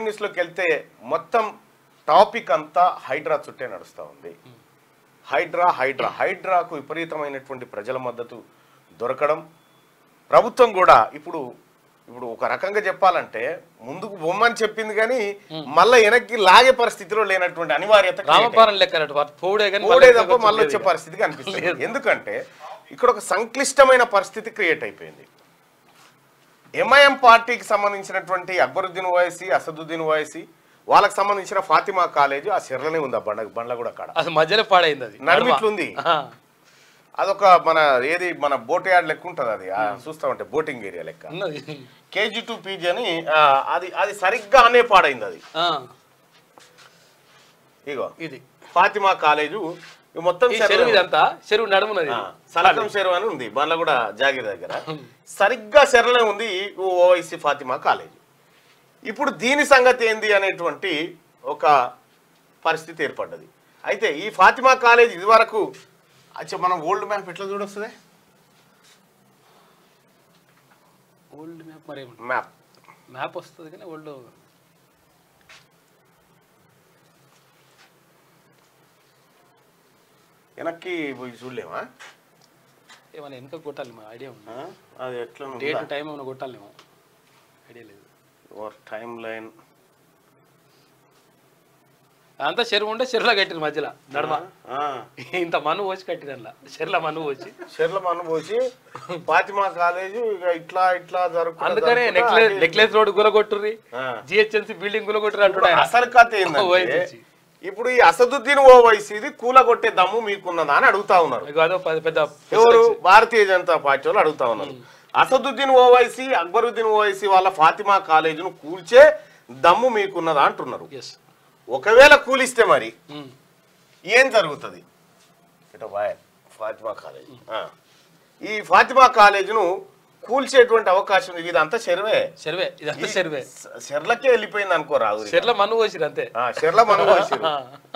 News లోకి వెళ్తే మొత్తం టాపిక్ అంతా హైడ్రా చుట్టే నడుస్తూ ఉంది. హైడ్రాకు విపరీతమైనటువంటి ప్రజల మద్దతు దొరకడం, ప్రభుత్వం కూడా ఇప్పుడు ఒక రకంగా చెప్పాలంటే ముందుకు బొమ్మని చెప్పింది కానీ మళ్ళీ వెనక్కి లాగే పరిస్థితిలో లేనటువంటి అనివార్యత తప్ప మళ్ళీ వచ్చే పరిస్థితి కనిపిస్తుంది. ఎందుకంటే ఇక్కడ ఒక సంక్లిష్టమైన పరిస్థితి క్రియేట్ అయిపోయింది. ఎంఐఎం పార్టీకి సంబంధించినటువంటి అక్బరుద్దీన్ ఓవైసీ, అసదుద్దీన్ ఓవైసీ, వాళ్ళకి సంబంధించిన ఫాతిమా కాలేజ్ ఆ సిర్రనే ఉంది. ఆ బండ్ల కూడా కాడ మధ్యలో పాడైంది, అది నడిమిట్లుంది. అదొక మన బోట్ యార్డ్ లెక్క ఉంటుంది. అది చూస్తామంటే బోటింగ్ ఏరియా లెక్క KG2 PG అని అది సరిగ్గా అనే పాడైంది. అది ఇగో ఇది ఫాతిమా కాలేజు మొత్తం చెరువు నడుమున్నది, సలకం చెరువు అని ఉంది బండ్లగూడ జాగిర్ దగ్గర. సరిగ్గా చెరలే ఉంది ఓవైసీ ఫాతిమా కాలేజ్. ఇప్పుడు దీని సంగతి ఏంది అనేటువంటి ఒక పరిస్థితి ఏర్పడ్డది. అయితే ఈ ఫాతిమా కాలేజ్ ఇది వరకు మనం ఓల్డ్ మ్యాప్ ఎట్లా చూడొస్తుంది? ఓల్డ్ మ్యాప్ మరి మ్యాప్ వస్తుంది కానీ ఓల్డ్ వెనక్కి పోయి చూడలేమా? ఏమైనా వెనక కొట్టాలి, మా ఐడియా ఉంది. అది ఎట్లా డేట్ టైం ఏమైనా కొట్టాలేమో ఐడియా లేదు. టైం లైన్ అంతా చెరువు ఉంటే చెరువులో కట్టిరు, మధ్యలో నడమ ఇంత మన్ను పోసి కట్టిరు. అలా చెరువులో మన్ను పోసి ఫాతిమా కాలేజ్ ఇట్లా జరుగుతుంది. అందుకనే నెక్లెస్ రోడ్ గులగొట్టుర్రి, GHMC బిల్డింగ్ గులగొట్టుర్రి అంటున్నా. అసలు కథ ఏంటంటే ఇప్పుడు ఈ అసదుద్దీన్ ఓవైసీది కూలగొట్టే దమ్ము మీకున్నదా అని అడుగుతా ఉన్నారు. ఎవరు? భారతీయ జనతా పార్టీ వాళ్ళు అడుగుతా ఉన్నారు. అసదుద్దీన్ ఓవైసీ, అక్బరుద్దీన్ ఓవైసీ వాళ్ళ ఫాతిమా కాలేజీను కూల్చే దమ్ము మీకున్నదా అంటున్నారు. ఒకవేళ కూలిస్తే మరి ఏం జరుగుతుంది? ఫాతిమా కాలేజ్, ఈ ఫాతిమా కాలేజీను కూల్చేటువంటి అవకాశం ఇదంతా చెర్లకే వెళ్ళిపోయింది అనుకో. రాదు చెర్ల మన్ను పోసిరు, అంతే. చెర్ల మన్ను పోసిరు,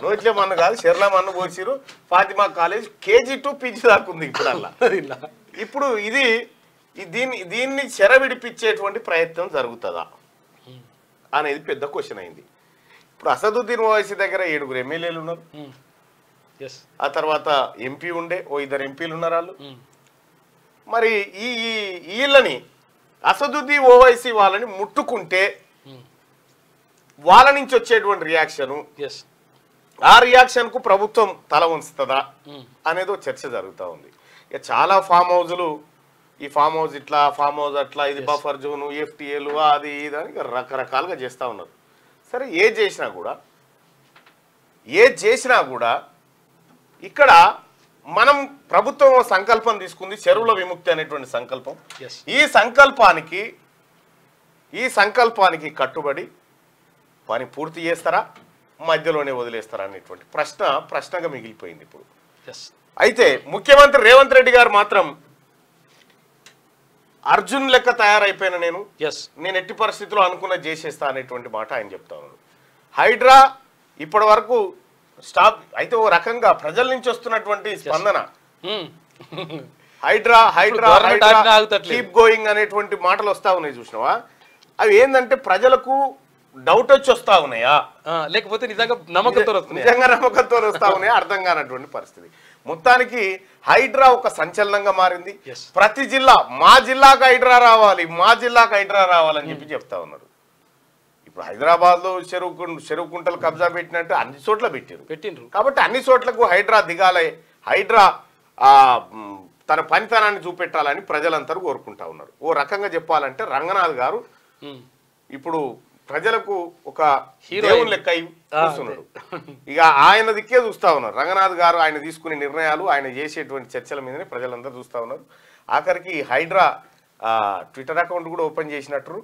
నోట్లే మన్ను కాదు, చెర్ల మన్ను పోసిరు. ఫాతిమా కాలేజ్ KG2 PG దాకుంది ఇప్పుడల్లా. ఇప్పుడు దీన్ని చెర విడిపించేటువంటి ప్రయత్నం జరుగుతుందా అనేది పెద్ద క్వశ్చన్ అయింది. ఇప్పుడు అసదుద్దీన్ ఓవైసీ దగ్గర 7 ఎమ్మెల్యేలు ఉన్నారు. ఆ తర్వాత MP ఉండే 2 ఎంపీలు ఉన్నారు వాళ్ళు. మరి వీళ్ళని అసదుద్దీన్ ఓవైసీ వాళ్ళని ముట్టుకుంటే వాళ్ళ నుంచి వచ్చేటువంటి రియాక్షను, ఆ రియాక్షన్ కు ప్రభుత్వం తల ఉంచుతుందా అనేది చర్చ జరుగుతూ ఉంది. ఇక చాలా ఫామ్ హౌజులు, ఈ ఫామ్ హౌస్ ఇట్లా, ఫామ్ హౌస్ అట్లా, ఇది బఫర్ జోను, FTAలు, అది ఇది అని రకరకాలుగా చేస్తూ ఉన్నారు. సరే ఏది చేసినా కూడా ఇక్కడ మనం ప్రభుత్వం సంకల్పం తీసుకుంది, చెరువుల విముక్తి అనేటువంటి సంకల్పం. ఈ సంకల్పానికి కట్టుబడి పని పూర్తి చేస్తారా, మధ్యలోనే వదిలేస్తారా అనేటువంటి ప్రశ్నగా మిగిలిపోయింది ఇప్పుడు. అయితే ముఖ్యమంత్రి రేవంత్ రెడ్డి గారు మాత్రం అర్జున్ లెక్క తయారైపోయిన నేను ఎట్టి పరిస్థితుల్లో అనుకున్న చేసేస్తా అనేటువంటి మాట ఆయన చెప్తా ఉన్నారు. హైడ్రా ఇప్పటి వరకు స్టాప్ అయితే ఓ రకంగా ప్రజల నుంచి వస్తున్నటువంటి స్పందన, హైడ్రా కీప్ గోయింగ్ అనేటువంటి మాటలు వస్తా ఉన్నాయి, చూసినావా? అవి ఏంటంటే ప్రజలకు డౌట్ వచ్చి వస్తా ఉన్నాయా, లేకపోతే నిజంగా నమ్మకంతో వస్తా ఉన్నాయా అర్థం కానటువంటి పరిస్థితి. మొత్తానికి హైడ్రా ఒక సంచలనంగా మారింది. ప్రతి జిల్లా మా జిల్లాకు హైడ్రా రావాలని చెప్పి చెప్తా ఉన్నారు. ఇప్పుడు హైదరాబాద్ లో చెరువు కుంటలు కబ్జా పెట్టినట్టు అన్ని చోట్ల పెట్టిండ్రు. కాబట్టి అన్ని చోట్లకు హైడ్రా దిగాలి, హైడ్రా తన పనితనాన్ని చూపెట్టాలని ప్రజలందరూ కోరుకుంటా ఉన్నారు. ఓ రకంగా చెప్పాలంటే రంగనాథ్ గారు ఇప్పుడు ప్రజలకు ఒక దేవుని లెక్క చూస్తున్నాడు. ఇక ఆయన దిక్కే చూస్తా ఉన్నారు రంగనాథ్ గారు. ఆయన తీసుకునే నిర్ణయాలు, ఆయన చేసేటువంటి చర్చల మీదనే ప్రజలందరూ చూస్తా ఉన్నారు. ఆఖరికి హైడ్రా ట్విట్టర్ అకౌంట్ కూడా ఓపెన్ చేసినట్టు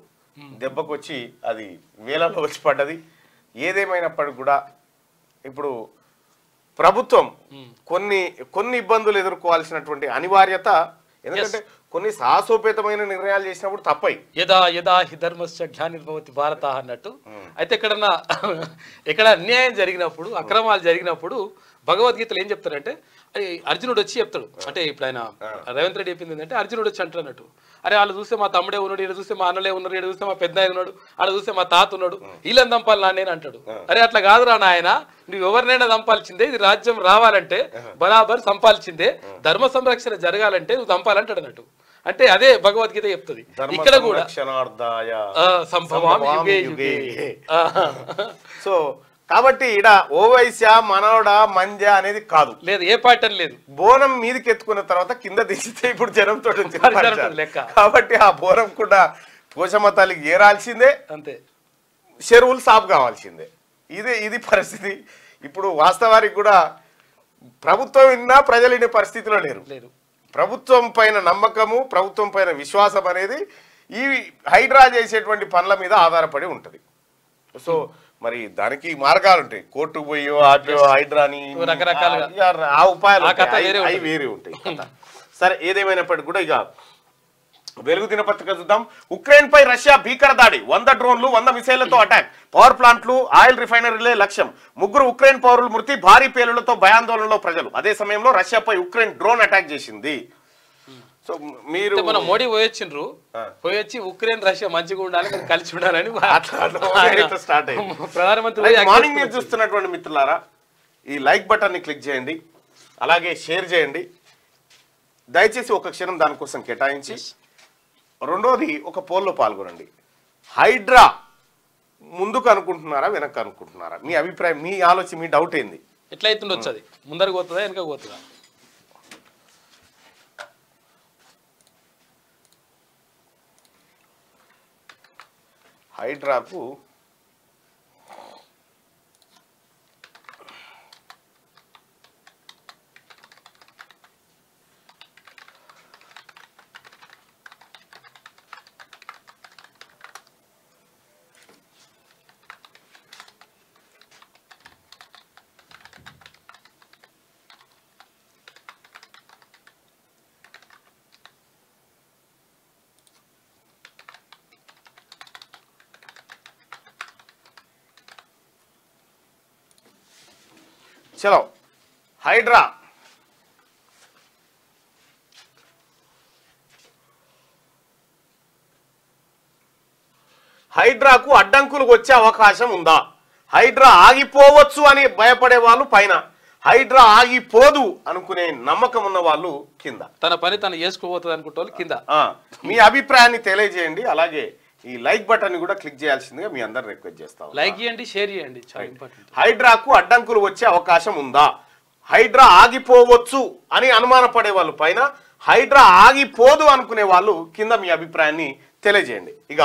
దెబ్బకు వచ్చి అది వేలలో వచ్చి పడ్డది. ఏదేమైనప్పటికీ కూడా ఇప్పుడు ప్రభుత్వం కొన్ని ఇబ్బందులు ఎదుర్కోవాల్సినటువంటి అనివార్యత, ఎందుకంటే కొన్ని సాహసోపేతమైన నిర్ణయాలు చేసినప్పుడు తప్పై యదా హి ధర్మస్య గ్లానిర్భవతి భారత అన్నట్టు. అయితే ఎక్కడ అన్యాయం జరిగినప్పుడు, అక్రమాలు జరిగినప్పుడు భగవద్గీతలో ఏం చెప్తారంటే అర్జునుడు వచ్చి చెప్తాడు అంటే ఇప్పుడు ఆయన రేవంత్ రెడ్డి చెప్పింది ఏంటంటే అర్జునుడు వచ్చి అంటారు అన్నట్టు అరే వాళ్ళు చూస్తే మా తమ్ముడే ఉన్నాడు, ఇక్కడ చూస్తే మా అన్నలే ఉన్నారు, ఇక్కడ చూస్తే మా పెద్ద ఉన్నాడు, ఆడ చూస్తే మా తాత ఉన్నాడు, వీళ్ళని దంపాలి నాన్నేని అంటాడు. అరే అట్లా కాదురా నాయన, నువ్వు ఎవరినైనా దంపాల్సిందే, ఇది రాజ్యం రావాలంటే బరాబర్ సంపాల్సిందే, ధర్మ సంరక్షణ జరగాలంటే నువ్వు దంపాలంటాడు అన్నట్టు. అంటే అదే భగవద్గీత చెప్తుంది. ఇక్కడ కూడా సో కాబట్టి ఇడ ఓవైశ్య మనోడ మంజ అనేది కాదు, లేదు ఏ పార్టీ అని లేదు. బోనం మీదకి ఎత్తుకున్న తర్వాత కింద దించితే ఇప్పుడు జనంతో లెక్క. కాబట్టి ఆ బోనం కూడా పోషమ్మ తల్లికి ఏరాల్సిందే, అంతే, చెరువులు సాఫ్ కావాల్సిందే. ఇది పరిస్థితి. ఇప్పుడు వాస్తవానికి కూడా ప్రభుత్వం విన్నా ప్రజలు వినే పరిస్థితిలో లేరు. ప్రభుత్వం పైన నమ్మకము, ప్రభుత్వం పైన విశ్వాసం అనేది ఈ హైడ్రా చేసేటువంటి పనుల మీద ఆధారపడి ఉంటుంది. సో మరి దానికి మార్గాలు ఉంటాయి, కోర్టుకు పోయో ఆపో హైడ్రాని రకరకాలుగా ఆ ఉపాయాలు అవి వేరే ఉంటాయి. సరే ఏదేమైనప్పటికీ కూడా ఇక వెలుగు దినపత్రిక చూద్దాం. ఉక్రెయిన్ పై రష్యా భీకర దాడి, 100 డ్రోన్లు 100 మిసైళ్లతో అటాక్, పవర్ ప్లాంట్లు ఆయిల్ రిఫైనరీలే లక్ష్యం, 3 ఉక్రెయిన్ పౌరులు మృతి, భారీ పేలుళ్లతో భయాందోళనలో ప్రజలు. అదే సమయంలో రష్యాపై ఉక్రెయిన్ డ్రోన్ అటాక్ చేసింది. సో మీరు మన మోడీ పోయొచ్చిండ్రు, పోయొచ్చి ఉక్రెయిన్ రష్యా మంచిగా ఉండాలి, కలిసి ఉండాలని స్టార్ట్ అయ్యింది. ప్రధానమంత్రి మార్నింగ్ మీరు చూస్తున్నటువంటి మిత్రులారా ఈ లైక్ బటన్ ని క్లిక్ చేయండి, అలాగే షేర్ చేయండి. దయచేసి ఒక క్షణం దానికోసం కేటాయించి, రెండోది ఒక పోల్లో పాల్గొనండి. హైడ్రా ముందుకు అనుకుంటున్నారా వెనక్కి అనుకుంటున్నారా? మీ అభిప్రాయం, మీ ఆలోచన, మీ డౌట్ ఏంది? ఎట్లా అవుతుండొచ్చు, అది ముందరకు పోతుందా వెనక పోతుందా? హైడ్రాకు చలో హైడ్రా హైడ్రాకు అడ్డంకులు వచ్చే అవకాశం ఉందా? హైడ్రా ఆగిపోవచ్చు అని భయపడే వాళ్ళు పైన, హైడ్రా ఆగిపోదు అనుకునే నమ్మకం ఉన్న వాళ్ళు కింద. తన పని తను చేసుకోబోతుంది అనుకుంటే వాళ్ళు కింద. మీ అభిప్రాయాన్ని తెలియజేయండి. అలాగే ఈ లైక్ బటన్ కూడా క్లిక్ చేయాల్సిందిగా మీ అందరు రిక్వెస్ట్ చేస్తాం. లైక్ చేయండి, షేర్ చేయండి. హైడ్రాకు అడ్డంకులు వచ్చే అవకాశం ఉందా? హైడ్రా ఆగిపోవచ్చు అని అనుమానపడే వాళ్ళు పైన, హైడ్రా ఆగిపోదు అనుకునే వాళ్ళు కింద మీ అభిప్రాయాన్ని తెలియజేయండి. ఇక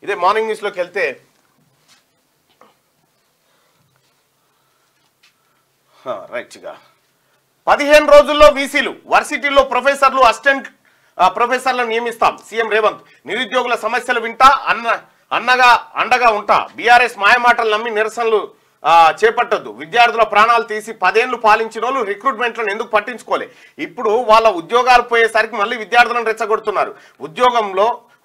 ఇదే మార్నింగ్ న్యూస్ లోకి వెళ్తే, రైట్గా 15 రోజుల్లో వీసీలు, వర్సిటీల్లో ప్రొఫెసర్లు, అసిస్టెంట్ ప్రొఫెసర్లను నియమిస్తాం సీఎం రేవంత్. నిరుద్యోగుల సమస్యలు వింటా, అండగా ఉంటా. బీఆర్ఎస్ మాయమాటలు నమ్మి నిరసనలు చేపట్టద్దు. విద్యార్థుల ప్రాణాలు తీసి 10 ఏళ్లు పాలించిన వాళ్ళు రిక్రూట్మెంట్లను ఎందుకు పట్టించుకోలే? ఇప్పుడు వాళ్ళ ఉద్యోగాలు పోయేసరికి మళ్ళీ విద్యార్థులను రెచ్చగొడుతున్నారు.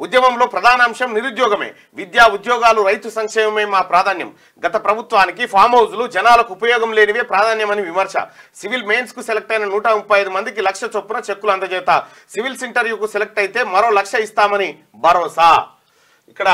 ఉద్యమంలో ప్రధాన అంశం నిరుద్యోగమే. విద్యా, ఉద్యోగాలు, రైతు సంక్షేమమే మా ప్రాధాన్యం. గత ప్రభుత్వానికి ఫామ్ హౌజులు జనాలకు ఉపయోగం లేనివే ప్రాధాన్యమని విమర్శ. సివిల్ మెయిన్స్ కు సెలెక్ట్ అయిన 135 మందికి 1 లక్ష చొప్పున చెక్కులు అందజేత. సివిల్స్ ఇంటర్వ్యూకు సెలెక్ట్ అయితే మరో 1 లక్ష ఇస్తామని భరోసా. ఇక్కడ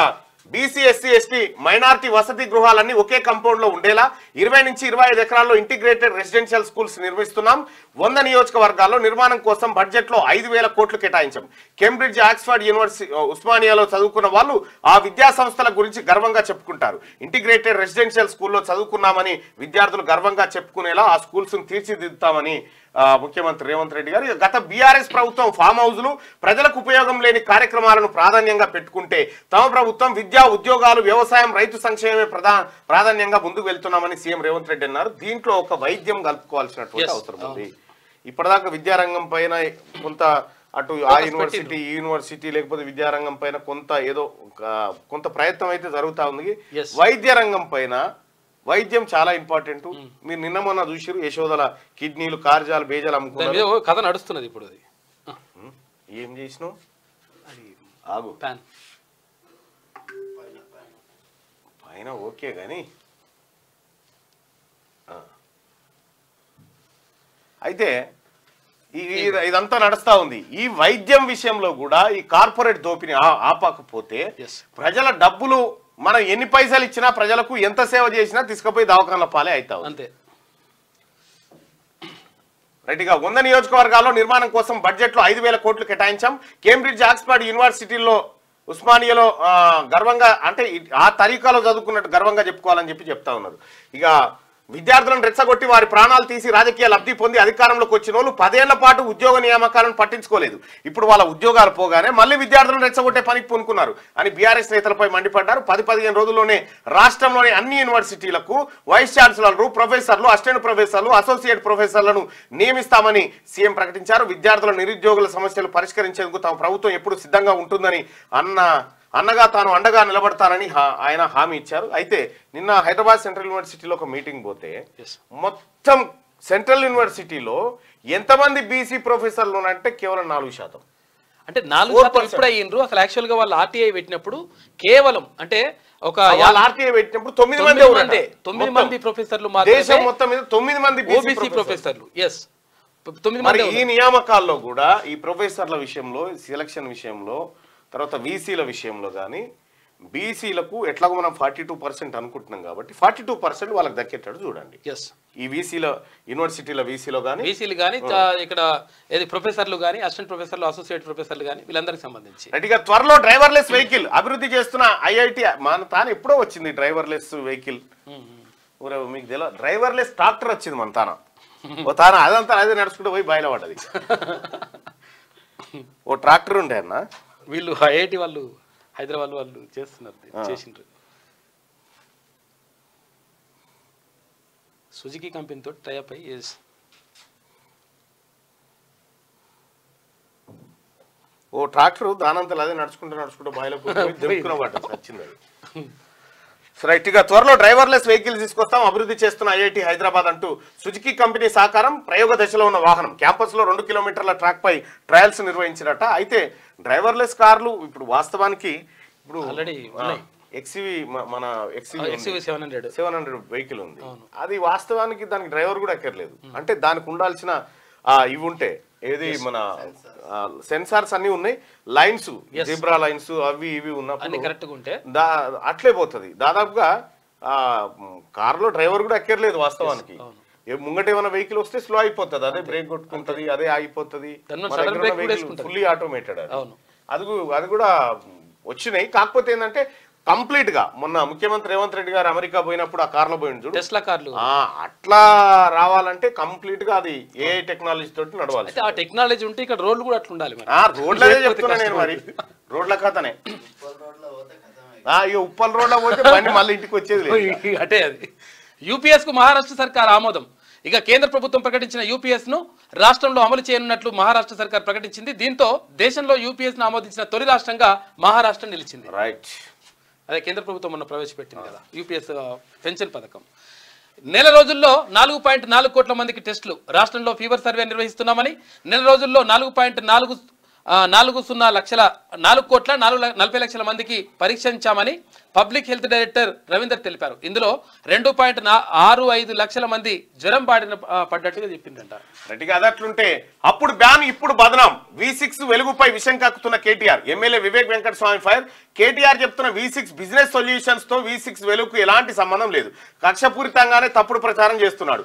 బీసీ, ఎస్సీ, ఎస్టీ, మైనారిటీ వసతి గృహాలన్నీ ఒకే కాంపౌండ్ లో ఉండేలా 20 నుంచి 25 ఎకరాల్లో ఇంటిగ్రేటెడ్ రెసిడెన్షియల్ స్కూల్స్ నిర్మిస్తున్నాం. 100 నియోజకవర్గాల్లో నిర్మాణం కోసం బడ్జెట్ లో 5,000 కోట్లు కేటాయించాం. కేంబ్రిడ్జ్, ఆక్స్ఫర్డ్ యూనివర్సిటీ, ఉస్మానియాలో చదువుకున్న వాళ్ళు ఆ విద్యా సంస్థల గురించి గర్వంగా చెప్పుకుంటారు. ఇంటిగ్రేటెడ్ రెసిడెన్షియల్ స్కూల్లో చదువుకున్నామని విద్యార్థులు గర్వంగా చెప్పుకునేలా ఆ స్కూల్స్ తీర్చిదిద్దుతామని ముఖ్యమంత్రి రేవంత్ రెడ్డి గారు. గత బీఆర్ఎస్ ప్రభుత్వం ఫామ్ హౌజులు, ప్రజలకు ఉపయోగం లేని కార్యక్రమాలను ప్రాధాన్యంగా పెట్టుకుంటే తమ ప్రభుత్వం విద్యా, ఉద్యోగాలు, వ్యవసాయం, రైతు సంక్షేమమే ప్రాధాన్యంగా ముందుకు వెళ్తున్నామని సీఎం రేవంత్ రెడ్డి అన్నారు. దీంట్లో ఒక వైద్యం కలుపుకోవాల్సినటువంటి అవసరం ఉంది. ఇప్పటిదాకా విద్యారంగం పైన కొంత అటు ఆ యూనివర్సిటీ, ఈ యూనివర్సిటీ, లేకపోతే విద్యారంగం పైన కొంత ప్రయత్నం అయితే జరుగుతా ఉంది. వైద్య రంగం పైన వైద్యం చాలా ఇంపార్టెంట్. మీరు నిన్న మొన్న చూసిరు, యశోదల కిడ్నీలు, కార్జాలు, బేజాలు అమ్ముకున్నారు. కథ నడుస్తున్నది ఇప్పుడు. అది ఏం చేసినావు? ఆగు, పైన ఓకే గాని అయితే ఇదంతా నడుస్తా ఉంది. ఈ వైద్యం విషయంలో కూడా ఈ కార్పొరేట్ దోపిని ఆపకపోతే ప్రజల డబ్బులు మనం ఎన్ని పైసలు ఇచ్చినా ప్రజలకు ఎంత సేవ చేసినా తీసుకుపోయి దవాఖానల పాలే అవుతావు. అంతే. రైట్గా 100 నియోజకవర్గాల్లో నిర్మాణం కోసం బడ్జెట్లో 5,000 కోట్లు కేటాయించాం. కేంబ్రిడ్జ్, ఆక్స్ఫర్డ్ యూనివర్సిటీల్లో, ఉస్మానియాలో గర్వంగా అంటే ఆ తరీకాలో చదువుకున్నట్టు గర్వంగా చెప్పుకోవాలని చెప్తా ఉన్నారు. ఇక విద్యార్థులను రెచ్చగొట్టి వారి ప్రాణాలు తీసి రాజకీయ లబ్ధి పొంది అధికారంలోకి వచ్చిన వాళ్ళు 10 ఏళ్ల పాటు ఉద్యోగ నియామకాలను పట్టించుకోలేదు. ఇప్పుడు వాళ్ళ ఉద్యోగాలు పోగానే మళ్ళీ విద్యార్థులను రెచ్చగొట్టే పనికి పూనుకున్నారు అని బీఆర్ఎస్ నేతలపై మండిపడ్డారు. 10-15 రోజుల్లోనే రాష్ట్రంలోని అన్ని యూనివర్సిటీలకు వైస్ ఛాన్సలర్లు, ప్రొఫెసర్లు, అసిస్టెంట్ ప్రొఫెసర్లు, అసోసియేట్ ప్రొఫెసర్లను నియమిస్తామని సీఎం ప్రకటించారు. విద్యార్థుల నిరుద్యోగుల సమస్యలు పరిష్కరించేందుకు తమ ప్రభుత్వం ఎప్పుడు సిద్ధంగా ఉంటుందని అన్నగా తాను అండగా నిలబడతానని ఆయన హామీ ఇచ్చారు. అయితే నిన్న హైదరాబాద్ సెంట్రల్ యూనివర్సిటీలో ఒక మీటింగ్ పోతే మొత్తం సెంట్రల్ యూనివర్సిటీలో ఎంతమంది బీసీ ప్రొఫెసర్లు ఉన్నారంటే కేవలం 4%. అంటే 4% ఇప్పుడు అయ్యిండ్రు. అసలు యాక్చువల్ గా వాళ్ళు ఆర్టీఐ పెట్టినప్పుడు కేవలం అంటే ఒక ఆర్టీఐ పెట్టినప్పుడు 9 మంది ప్రొఫెసర్లు దేశం మొత్తం మీద 9 మంది ఓబీసీ ప్రొఫెసర్లు. ఎస్, 9 మంది. ఈ నియామకాల్లో కూడా ఈ ప్రొఫెసర్ల విషయంలో, సెలక్షన్ విషయంలో, తర్వాత వీసీల విషయంలో కానీ బీసీలకు ఎట్లాగో మనం 42% అనుకుంటున్నాం కాబట్టి 42% వాళ్ళకి దక్కేటట్టు చూడండి. ఈ వీసీల యూనివర్సిటీల వీసీలో కానీ ఇక్కడ ఏది ప్రొఫెసర్లు కానీ, అసిస్టెంట్ ప్రొఫెసర్లు, అసోసియేట్ ప్రొఫెసర్లు కానీ వీళ్ళందరికి సంబంధించి ఇక త్వరలో డ్రైవర్లెస్ వెహికల్ అభివృద్ధి చేస్తున్న ఐఐటి మన తాను ఎప్పుడో వచ్చింది డ్రైవర్లెస్ వెహికల్. మీకు తెలియదు, డ్రైవర్లెస్ ట్రాక్టర్ వచ్చింది మన తాన అదంతా అదే నడుచుకుంటూ పోయి బయలు పడ్డది. ఓ ట్రాక్టర్ ఉండే అన్న, వీళ్ళు ఐఐటి వాళ్ళు హైదరాబాద్ వాళ్ళు చేసిండ్రు. సుజుకి కంపెనీతో టైఅప్ అయ్యి ఓ ట్రాక్టర్ దానంతలు అదే నడుచుకుంటూ బాయిలోకి వచ్చింది అది. రైట్ గా త్వరలో డ్రైవర్లెస్ వెహికల్స్ తీసుకొస్తాం, అభివృద్ధి చేస్తున్న ఐఐటి హైదరాబాద్ అంటూ సుజుకి కంపెనీ సహకారం. ప్రయోగ దశలో ఉన్న వాహనం క్యాంపస్ లో 2 కిలోమీటర్ల ట్రాక్ పై ట్రయల్స్ నిర్వహించినట్ట. అయితే డ్రైవర్లెస్ కార్లు ఇప్పుడు వాస్తవానికి ఇప్పుడు ఎక్స్యూవీ మన ఎక్స్యూవీ 700 వెహికల్ ఉంది. అది వాస్తవానికి దానికి డ్రైవర్ కూడా ఎక్కర్లేదు. అంటే దానికి ఉండాల్సిన ఇవి ఉంటే ఏది మన సెన్సార్స్ అన్ని ఉన్నాయి, లైన్స్, జిబ్రా లైన్స్ అవి ఇవి ఉన్నప్పుడు అట్లే పోతుంది. దాదాపుగా కారులో డ్రైవర్ కూడా ఎక్కర్లేదు వాస్తవానికి. ముంగట ఏమైనా వెహికల్ వస్తే స్లో అయిపోతుంది, అదే బ్రేక్ కొట్టుకుంటది, అదే ఆగిపోతుంది. ఫుల్లీ ఆటోమేటెడ్ అది కూడా వచ్చినాయి. కాకపోతే ఏంటంటే కంప్లీట్ గా మొన్న ముఖ్యమంత్రి రేవంత్ రెడ్డి గారు అమెరికా పోయినప్పుడు ఆ కార్లో పోయింది చూడు, టెస్లా కార్లు. అట్లా రావాలంటే కంప్లీట్ గా అది ఏఐ టెక్నాలజీ తోటి నడవాలి. ఆ టెక్నాలజీ ఉంటే ఇక్కడ రోడ్లు కూడా అట్లా ఉండాలి. రోడ్లదే చెప్తున్నా నేను, మరి రోడ్ల కథనే. ఉప్పల్ రోడ్ల పోతే బండి మళ్ళీ ఇంటికి వచ్చేది లేదు. అంటే అది యూపీఎస్ కు మహారాష్ట్ర సర్కార్ ఆమోదం. ఇక కేంద్ర ప్రభుత్వం ప్రకటించిన యూపీఎస్ ను రాష్ట్రంలో అమలు చేయనున్నట్లు మహారాష్ట్ర సర్కార్ ప్రకటించింది. దీంతో దేశంలో యూపీఎస్ ను ఆమోదించిన తొలి రాష్ట్రంగా మహారాష్ట్ర నిలిచింది. రైట్, అదే కేంద్ర ప్రభుత్వం మొన్న ప్రవేశపెట్టింది కదా యూపీఎస్ పెన్షన్ పథకం. నెల రోజుల్లో 4.4 కోట్ల మందికి టెస్టులు. రాష్ట్రంలో ఫీవర్ సర్వే నిర్వహిస్తున్నామని నెల రోజుల్లో 4,40,00,000 మందికి పరీక్షించామని పబ్లిక్ హెల్త్ డైరెక్టర్ రవీందర్ తెలిపారు. ఇందులో 2.65 లక్షల మంది జ్వరం పడ్డట్టుగా చెప్పిందంట. రెడ్డిగా అదట్లుంటే అప్పుడు బ్యాన్ ఇప్పుడు బదనాం. V6 వెలుగుపై విషం కక్కుతున్న కేటీఆర్. MLA Vivek Venkataswamy fire. కేటీఆర్ చెప్తున్న V6 బిజినెస్ సొల్యూషన్స్ తో V6 వెలుగుకు ఎలాంటి సంబంధం లేదు, కక్షపూరితంగానే తప్పుడు ప్రచారం చేస్తున్నాడు.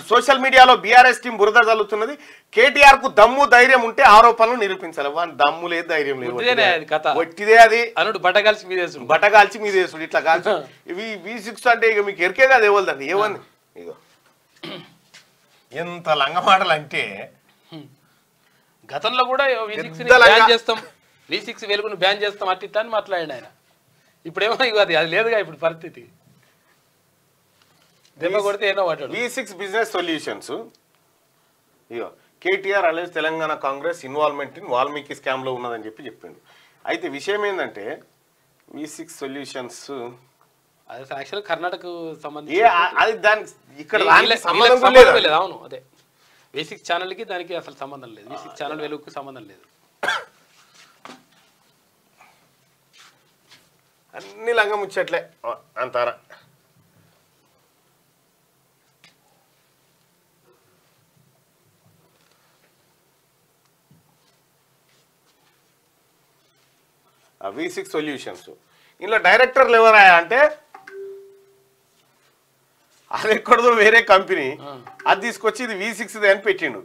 సోషల్ మీడియాలో బీఆర్ఎస్ టీం బురద చల్లుతున్నది. కేటీఆర్ కు దమ్ము ధైర్యం ఉంటే ఆరోపణలు నిరూపించాలి. దమ్ము లేదు, ధైర్యం లేదు, ఒట్టిదే అది అనుడు బట్టగాల్చి మీదేసుడు ఇట్లా కాల్చి. ఇవి V6 అంటే ఇక మీకు ఎరికే కదా ఏవల్దండి ఏమంది. ఇగో ఎంత లంగమాటలు అంటే గతంలో కూడా V6 వెలుగును బ్యాన్ చేస్తాం అట్లా అని మాట్లాడండి ఆయన. ఇప్పుడేమో అది లేదుగా ఇప్పుడు పరిస్థితి. V6 business solutions. Ego KTR allege Telangana Congress involvement in Valmiki scam లో ఉన్నదని చెప్పిండు. అయితే విషయం ఏంటంటే V6 సొల్యూషన్స్ కర్ణాటక సంబంధించి అవును, అదే V6 ఛానల్ కి దానికి అసలు సంబంధం లేదు. V6 ఛానల్ వెలుగుకు సంబంధం లేదు. అన్ని లంగ ముచ్చట్లే అంతారా. V6 solutions. ఇందులో డైరెక్టర్లు ఎవరాయా అంటే అది ఎక్కడదో వేరే కంపెనీ, అది తీసుకొచ్చి ఇది V6 అని పెట్టిండు.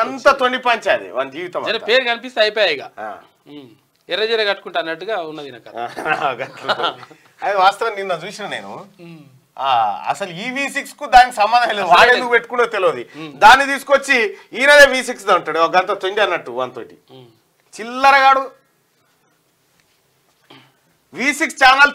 అంతా తొండి పంచాది మన జీవితం. పేరు కనిపిస్తే అయిపోయాయి, ఎర్రజెర కట్టుకుంటా అన్నట్టుగా ఉన్నది. అది వాస్తవం. నిన్న చూసిన నేను అసలు ఈ V6 కు దానికి సంబంధం లేదు, వాడేందుకు పెట్టుకున్నో తెలియదు. దాన్ని తీసుకొచ్చి ఈయనదే V6 అంటాడు, ఒక గంట తొండి అన్నట్టు వానితోటి చిల్లరగాడు. V6 ఛానల్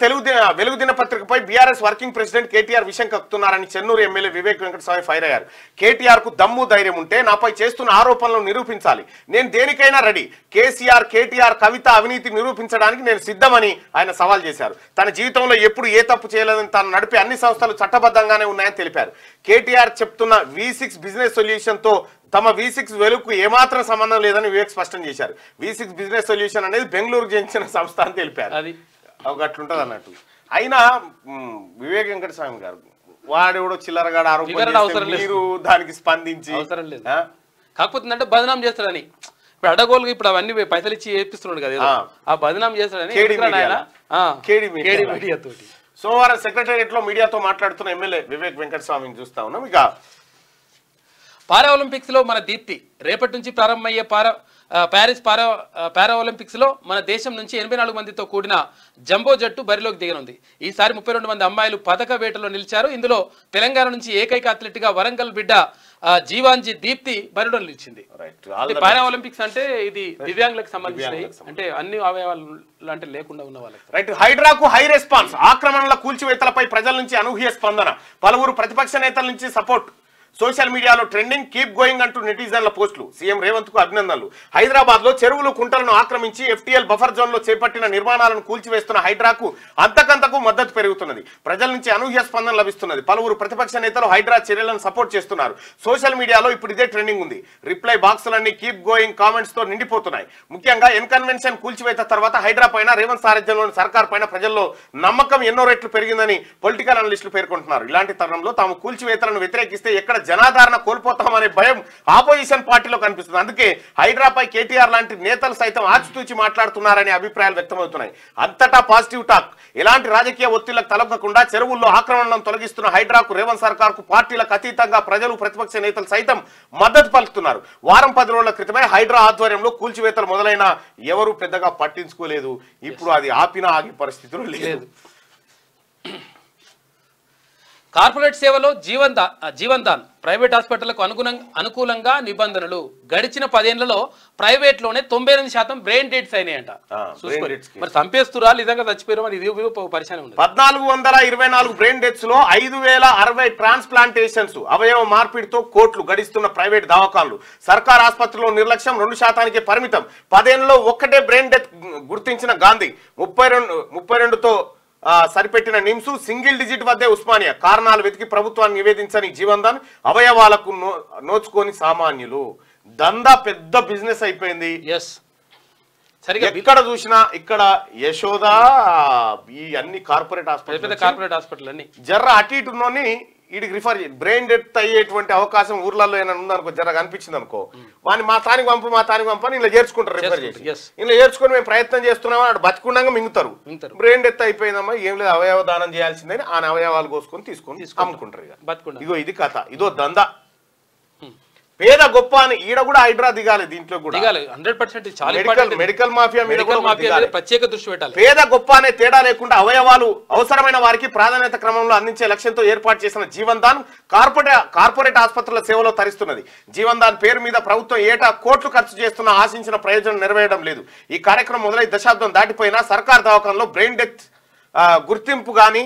వెలుగు దినపత్రికపై బీఆర్ఎస్ వర్కింగ్ ప్రెసిడెంట్ కేటీఆర్ విషయం కక్కుతున్నారని చెన్నూరు ఎమ్మెల్యే వివేక్ వెంకటస్వామి ఫైర్ అయ్యారు. కేటీఆర్ కు దమ్ము ధైర్యం ఉంటే నాపై చేస్తున్న ఆరోపణలను నిరూపించాలి, నేను దేనికైనా రెడీ. కేసీఆర్, కేటీఆర్, కవిత అవినీతి నిరూపించడానికి నేను సిద్ధమని ఆయన సవాల్ చేశారు. తన జీవితంలో ఎప్పుడు ఏ తప్పు చేయలేదని తాను నడిపే అన్ని సంస్థలు చట్టబద్ధంగానే ఉన్నాయని తెలిపారు. కేటీఆర్ చెప్తున్న V6 బిజినెస్ సొల్యూషన్ తో తమ V6 వెలుగుకు ఏమాత్రం సంబంధం లేదని వివేక్ స్పష్టం చేశారు. V6 బిజినెస్ సొల్యూషన్ అనేది బెంగళూరుకు చెందిన సంస్థ అని తెలిపారు. అట్లుంటది అన్నట్టు. అయినా వివేక్ వెంకటస్వామి గారు వాడెవడో చిల్లరగాడు ఆరోపణ, మీరు దానికి స్పందించి అవసరం లేదు. కాకపోతే అంటే బదనాం చేస్తాడని ఇప్పుడు అడగోలు ఇప్పుడు అవన్నీ పైసలు ఇచ్చి చేపిస్తున్నాడు కదా, ఆ బదనాం చేస్తాడని సోమవారం సెక్రటేరియట్ లో మీడియాతో మాట్లాడుతున్న ఎమ్మెల్యే వివేక్ వెంకటస్వామిని చూస్తా ఉన్నాం. ఇక పారా ఒలింపిక్స్ లో మన దీప్తి రేపటి నుంచి ప్రారంభమయ్యే ప్యారిస్ పారా ఒలింపిక్స్ లో మన దేశం నుంచి 84 మందితో కూడిన జంబో జట్టు బరిలోకి దిగనుంది. ఈసారి 32 మంది అమ్మాయిలు పథక వేటలో నిలిచారు. ఇందులో తెలంగాణ నుంచి ఏకైక అథ్లెట్ గా వరంగల్ బిడ్డ జీవాంజీ దీప్తి బరిలో నిలిచింది. పారా ఒలింపిక్స్ అంటే ఇది దివ్యాంగులకు సంబంధించినవి, అంటే అన్ని అవయవాలు అంటే లేకుండా ఉన్న వాళ్ళకి. రైట్. హైడ్రాకు హై రెస్పాన్స్. ఆక్రమణల కూల్చివేతలపై ప్రజల నుంచి అనూహ్య స్పందన. పలువురు ప్రతిపక్ష నేతల నుంచి సపోర్ట్. సోషల్ మీడియాలో ట్రెండింగ్. కీప్ గోయింగ్ అంటూ నెటిజన్ల పోస్టులు. సీఎం రేవంత్ కు అభినందనలు. హైదరాబాద్ లో చెరువులు, కుంటలను ఆక్రమించి FTL బఫర్ జోన్ లో చేపట్టిన నిర్మాణాలను కూల్చివేస్తున్న హైడ్రాకు అంతకంతకు మద్దతు పెరుగుతున్నది. ప్రజల నుంచి అనూహ్య స్పందన లభిస్తున్నది. పలువురు ప్రతిపక్ష నేతలు హైడ్రా చర్యలను సపోర్ట్ చేస్తున్నారు. సోషల్ మీడియాలో ఇప్పుడు ఇదే ట్రెండింగ్ ఉంది. రిప్లై బాక్సులన్నీ కీప్ గోయింగ్ కామెంట్స్ తో నిండిపోతున్నాయి. ముఖ్యంగా కన్వెన్షన్ కూల్చివేత తర్వాత హైడ్రా పైన రేవంత్ సారథ్యంలోని సర్కార్ పైన ప్రజల్లో నమ్మకం ఎన్నో రెట్లు పెరిగిందని పొలిటికల్ అనలిస్టులు పేర్కొంటున్నారు. ఇలాంటి తరుణంలో తాము కూల్చివేతలను వ్యతిరేకిస్తే ఎక్కడ జనాదరణ కోల్పోతామనే భయం ఆపోజిషన్ పార్టీలో కనిపిస్తుంది. అందుకే హైడ్రాపై కేటీఆర్ లాంటి నేతలు సైతం ఆచితూచి మాట్లాడుతున్నారనే అభిప్రాయాలు వ్యక్తమవుతున్నాయి. అంతటా పాజిటివ్ టాక్. ఎలాంటి రాజకీయ ఒత్తిళ్లకు తలొగ్గకుండా చెరువుల్లో ఆక్రమణలను తొలగిస్తున్న హైడ్రాకు రేవంత్ సర్కార్ కు పార్టీలకు అతీతంగా ప్రజలు, ప్రతిపక్ష నేతలు సైతం మద్దతు పలుకుతున్నారు. వారం 10 రోజుల క్రితమే హైడ్రా ఆధ్వర్యంలో కూల్చివేతలు మొదలైన ఎవరు పెద్దగా పట్టించుకోలేదు. ఇప్పుడు అది ఆపినా ఆగే పరిస్థితులు లేదు. కార్పొరేట్ సేవలో జీవన్ దాన్. ప్రైవేట్ హాస్పిటళ్లకు అనుకూలంగా నిబంధనలు. గడిచిన 10 ఏళ్లలో ప్రైవేట్ లోనే 98% బ్రెయిన్ డెత్స్ అయినాయంట. మరి చంపేస్తురా నిజంగా చచ్చిపోయారు మరి ఇది పరిశానం ఉంది. 1424 బ్రెయిన్ డెత్స్ లో 5060 ట్రాన్స్ప్లాంటేషన్స్, అవయవ మార్పిడితో కోట్లు గడిస్తున్న ప్రైవేట్ దవాఖాన్లు. సర్కార్ ఆసుపత్రిలో నిర్లక్ష్యం 2% పరిమితం. 10 ఏళ్లలో ఒక్కటే బ్రెయిన్ డెత్ గుర్తించిన గాంధీ. 32తో సరిపెట్టిన నిమ్స్, సింగిల్ డిజిట్ వద్దే ఉస్మానియా. కారణాలు వెతికి ప్రభుత్వాన్ని నివేదించని జీవన్ దాన్. అవయవాలకు నోచుకొని సామాన్యులు. దందా పెద్ద బిజినెస్ అయిపోయింది. ఎక్కడ చూసినా ఇక్కడ యశోద, ఈ అన్ని కార్పొరేట్ హాస్పిటల్ అన్ని జర్ర అటు ఇటుని వీడికి రిఫర్ చేయండి. బ్రెయిన్ డెత్ అయ్యేటువంటి అవకాశం ఊర్లలో ఏమైనా ఉందనుకో, జర కనిపించింది అనుకో, వాడిని మా తానికి పంపని ఇలా చేర్చుకుంటారు. రిఫర్ చేసి ఇలా చేర్చుకొని మేము ప్రయత్నం చేస్తున్నామని అటు బతుకుండగా మింగుతారు. బ్రెయిన్ డెత్ అయిపోయిందమ్మా, ఏం లేదు అవయవ దానం చేయాల్సిందని ఆ అవయవాలు కోసుకొని తీసుకొని అమ్ముకుంటారు. ఇగో ఇది కథ, ఇదో దందా. పేద గొప్ప అని ఈడ కూడా హైడ్రా దిగాలి. దీంట్లో కూడా 100% మెడికల్ మాఫియా మీద ప్రత్యేక దృష్టి పెట్టాలి. పేద గొప్ప అనే తేడా లేకుండా అవయవాలు అవసరమైన వారికి ప్రాధాన్యత క్రమంలో అందించే లక్ష్యంతో ఏర్పాటు చేసిన జీవన్ దాన్ కార్పొరేట్ ఆసుపత్రుల సేవలో తరిస్తున్నది. జీవన్ దాన్ పేరు మీద ప్రభుత్వం ఏటా కోట్లు ఖర్చు చేస్తున్న ఆశించిన ప్రయోజనం నెరవేరడం లేదు. ఈ కార్యక్రమం మొదలై దశాబ్దం దాటిపోయినా సర్కార్ దవాఖానలో బ్రెయిన్ డెత్ గుర్తింపు గాని